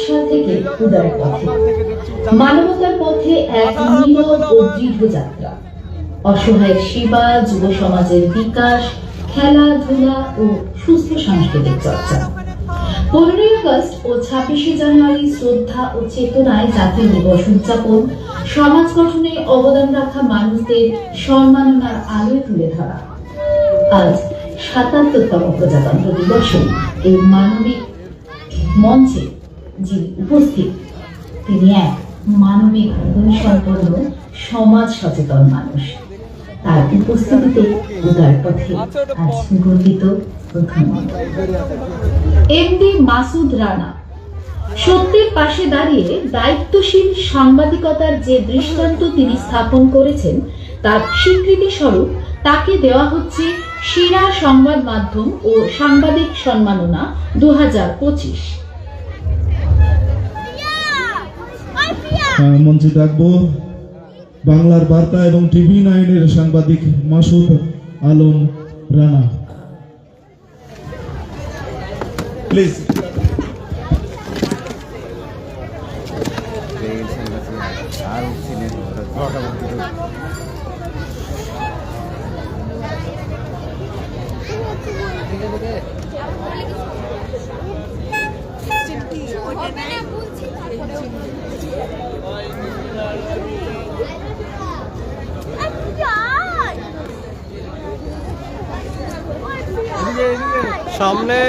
সাল থেকে উদার পথে, মানবতার পথে এক নীরব ও দৃঢ় যাত্রা। অসহায় সেবা, যুব সমাজের বিকাশ, খেলাধুলা ও সুস্থ সাংস্কৃতিক চর্চা। 15ই আগস্ট ও 26শে জানুয়ারি শ্রদ্ধা ও চেতনায় জাতীয় দিবস উদযাপন, সমাজ গঠনে অবদান রাখা মানুষদের সম্মাননার আলোয় তুলে ধরা। আজ ৭৭তম প্রজাতন্ত্র দিবসে এই মানবিক মঞ্চে যিনি উপস্থিত, তিনি এক মানবিক গুণসম্পন্ন সমাজ সচেতন মানুষ। তার উপস্থিতিতে উদার পথে আজ গর্বিত প্রধানমন্ত্রী এমডি মাসুদ রানা। সত্যের পাশে দাঁড়িয়ে দায়িত্বশীল সাংবাদিকতার যে দৃষ্টান্ত তিনি স্থাপন করেছেন, তার স্বীকৃতি স্বরূপ তাকে দেওয়া হচ্ছে সেরা সংবাদ মাধ্যম ও সাংবাদিক সম্মাননা 2025। মঞ্চে ডাকবো বাংলার বার্তা এবং টিভি 9-এর সাংবাদিক মাসুদ আলম রানা, প্লিজ। সামনে